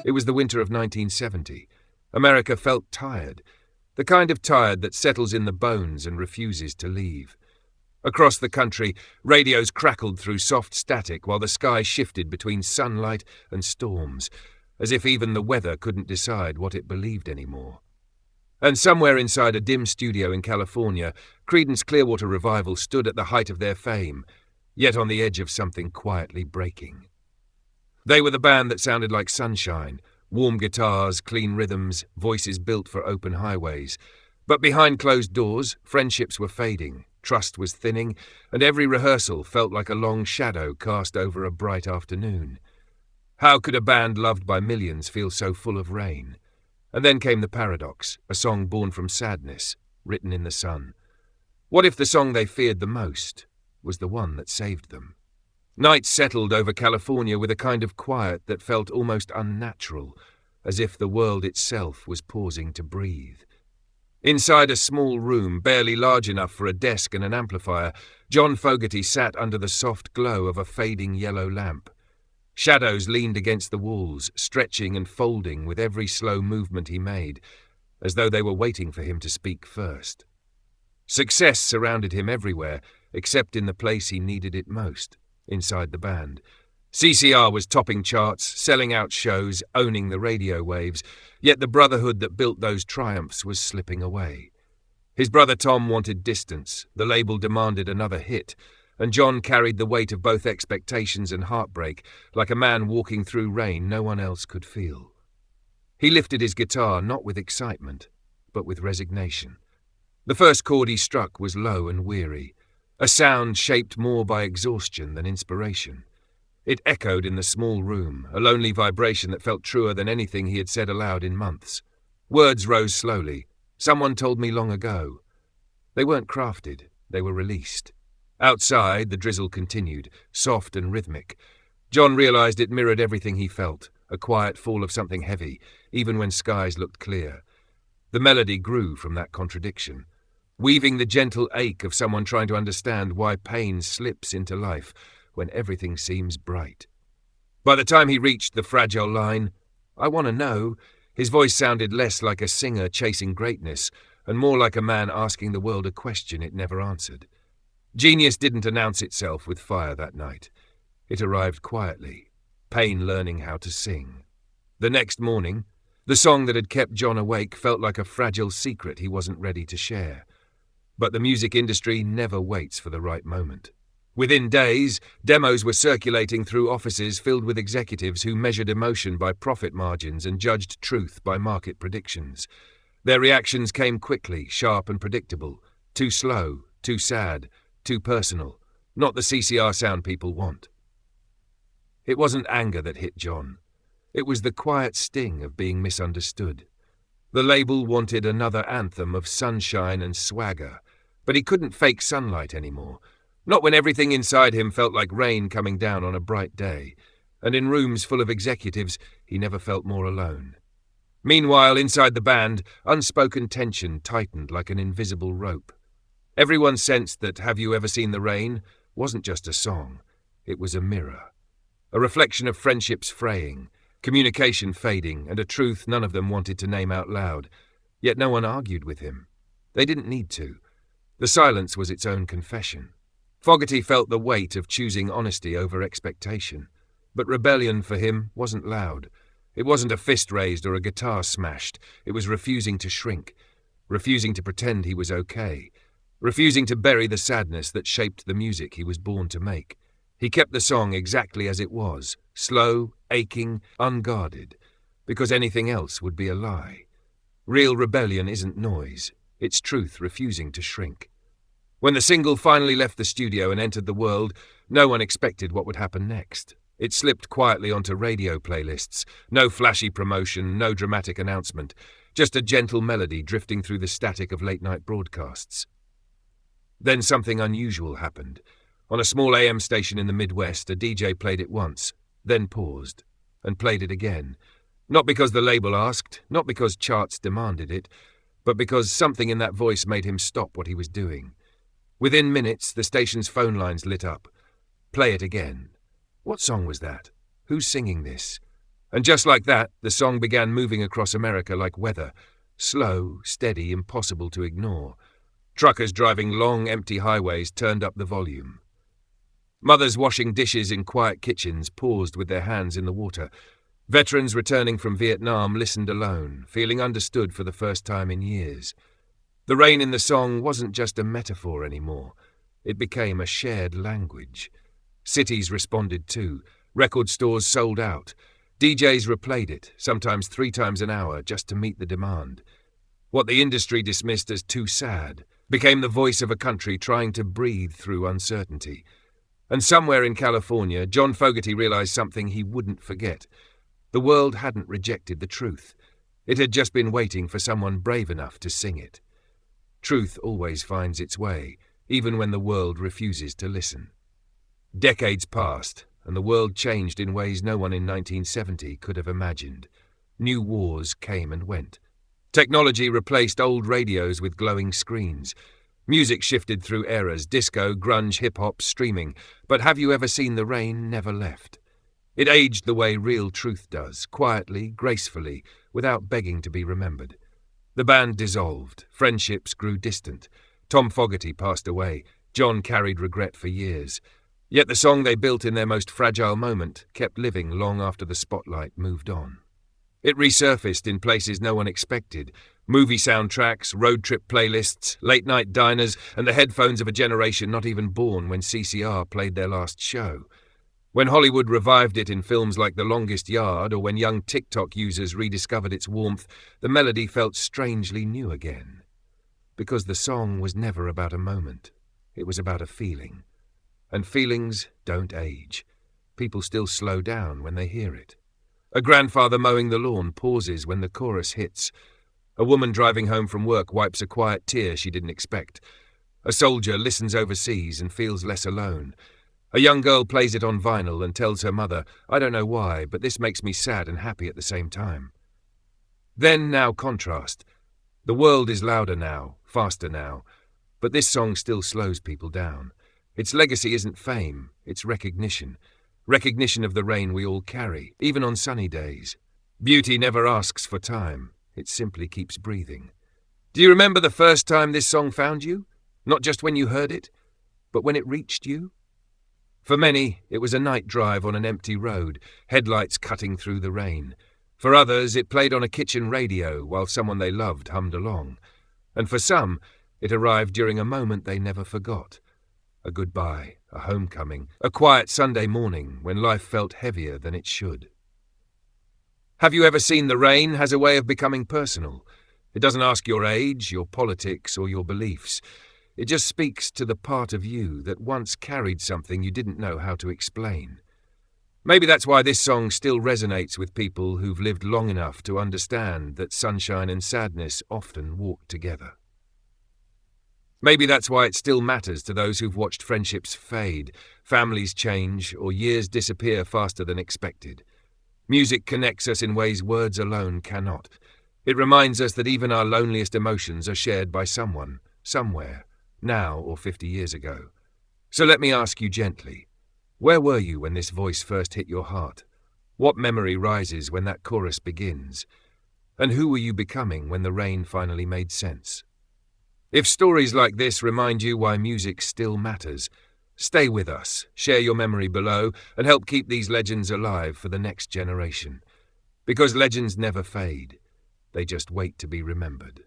It was the winter of 1970. America felt tired, the kind of tired that settles in the bones and refuses to leave. Across the country, radios crackled through soft static while the sky shifted between sunlight and storms, as if even the weather couldn't decide what it believed anymore. And somewhere inside a dim studio in California, Creedence Clearwater Revival stood at the height of their fame, yet on the edge of something quietly breaking. They were the band that sounded like sunshine, warm guitars, clean rhythms, voices built for open highways. But behind closed doors, friendships were fading, trust was thinning, and every rehearsal felt like a long shadow cast over a bright afternoon. How could a band loved by millions feel so full of rain? And then came the paradox, a song born from sadness, written in the sun. What if the song they feared the most was the one that saved them? Night settled over California with a kind of quiet that felt almost unnatural, as if the world itself was pausing to breathe. Inside a small room, barely large enough for a desk and an amplifier, John Fogerty sat under the soft glow of a fading yellow lamp. Shadows leaned against the walls, stretching and folding with every slow movement he made, as though they were waiting for him to speak first. Success surrounded him everywhere, except in the place he needed it most, inside the band. CCR was topping charts, selling out shows, owning the radio waves, yet the brotherhood that built those triumphs was slipping away. His brother Tom wanted distance, the label demanded another hit, and John carried the weight of both expectations and heartbreak, like a man walking through rain no one else could feel. He lifted his guitar not with excitement, but with resignation. The first chord he struck was low and weary, a sound shaped more by exhaustion than inspiration. It echoed in the small room, a lonely vibration that felt truer than anything he had said aloud in months. Words rose slowly. Someone told me long ago. They weren't crafted, they were released. Outside, the drizzle continued, soft and rhythmic. John realized it mirrored everything he felt, a quiet fall of something heavy, even when skies looked clear. The melody grew from that contradiction, weaving the gentle ache of someone trying to understand why pain slips into life when everything seems bright. By the time he reached the fragile line, "I want to know," his voice sounded less like a singer chasing greatness and more like a man asking the world a question it never answered. Genius didn't announce itself with fire that night. It arrived quietly, pain learning how to sing. The next morning, the song that had kept John awake felt like a fragile secret he wasn't ready to share. But the music industry never waits for the right moment. Within days, demos were circulating through offices filled with executives who measured emotion by profit margins and judged truth by market predictions. Their reactions came quickly, sharp and predictable. Too slow, too sad, too personal. Not the CCR sound people want. It wasn't anger that hit John. It was the quiet sting of being misunderstood. The label wanted another anthem of sunshine and swagger, but he couldn't fake sunlight anymore. Not when everything inside him felt like rain coming down on a bright day, and in rooms full of executives, he never felt more alone. Meanwhile, inside the band, unspoken tension tightened like an invisible rope. Everyone sensed that Have You Ever Seen the Rain wasn't just a song, it was a mirror. A reflection of friendships fraying, communication fading, and a truth none of them wanted to name out loud. Yet no one argued with him. They didn't need to. The silence was its own confession. Fogerty felt the weight of choosing honesty over expectation. But rebellion for him wasn't loud. It wasn't a fist raised or a guitar smashed. It was refusing to shrink, refusing to pretend he was okay, refusing to bury the sadness that shaped the music he was born to make. He kept the song exactly as it was, slow, aching, unguarded, because anything else would be a lie. Real rebellion isn't noise, it's truth refusing to shrink. When the single finally left the studio and entered the world, no one expected what would happen next. It slipped quietly onto radio playlists, no flashy promotion, no dramatic announcement, just a gentle melody drifting through the static of late-night broadcasts. Then something unusual happened. On a small AM station in the Midwest, a DJ played it once, then paused, and played it again. Not because the label asked, not because charts demanded it, but because something in that voice made him stop what he was doing. Within minutes, the station's phone lines lit up. Play it again. What song was that? Who's singing this? And just like that, the song began moving across America like weather. Slow, steady, impossible to ignore. Truckers driving long, empty highways turned up the volume. Mothers washing dishes in quiet kitchens paused with their hands in the water. Veterans returning from Vietnam listened alone, feeling understood for the first time in years. The rain in the song wasn't just a metaphor anymore. It became a shared language. Cities responded too. Record stores sold out. DJs replayed it, sometimes 3 times an hour, just to meet the demand. What the industry dismissed as too sad became the voice of a country trying to breathe through uncertainty. And somewhere in California, John Fogerty realized something he wouldn't forget. The world hadn't rejected the truth. It had just been waiting for someone brave enough to sing it. Truth always finds its way, even when the world refuses to listen. Decades passed, and the world changed in ways no one in 1970 could have imagined. New wars came and went. Technology replaced old radios with glowing screens. Music shifted through eras, disco, grunge, hip-hop, streaming. But have you ever seen the rain never left? It aged the way real truth does, quietly, gracefully, without begging to be remembered. The band dissolved. Friendships grew distant. Tom Fogerty passed away. John carried regret for years. Yet the song they built in their most fragile moment kept living long after the spotlight moved on. It resurfaced in places no one expected. Movie soundtracks, road trip playlists, late-night diners, and the headphones of a generation not even born when CCR played their last show. When Hollywood revived it in films like The Longest Yard, or when young TikTok users rediscovered its warmth, the melody felt strangely new again. Because the song was never about a moment. It was about a feeling. And feelings don't age. People still slow down when they hear it. A grandfather mowing the lawn pauses when the chorus hits. A woman driving home from work wipes a quiet tear she didn't expect. A soldier listens overseas and feels less alone. A young girl plays it on vinyl and tells her mother, "I don't know why, but this makes me sad and happy at the same time." Then now contrast. The world is louder now, faster now, but this song still slows people down. Its legacy isn't fame, it's recognition. Recognition of the rain we all carry, even on sunny days. Beauty never asks for time. It simply keeps breathing. Do you remember the first time this song found you? Not just when you heard it, but when it reached you? For many, it was a night drive on an empty road, headlights cutting through the rain. For others, it played on a kitchen radio while someone they loved hummed along. And for some, it arrived during a moment they never forgot. A goodbye, a homecoming, a quiet Sunday morning when life felt heavier than it should. Have you ever seen the rain has a way of becoming personal? It doesn't ask your age, your politics, or your beliefs. It just speaks to the part of you that once carried something you didn't know how to explain. Maybe that's why this song still resonates with people who've lived long enough to understand that sunshine and sadness often walk together. Maybe that's why it still matters to those who've watched friendships fade, families change, or years disappear faster than expected. Music connects us in ways words alone cannot. It reminds us that even our loneliest emotions are shared by someone, somewhere, now or 50 years ago. So let me ask you gently, where were you when this voice first hit your heart? What memory rises when that chorus begins? And who were you becoming when the rain finally made sense? If stories like this remind you why music still matters, stay with us, share your memory below, and help keep these legends alive for the next generation. Because legends never fade, they just wait to be remembered.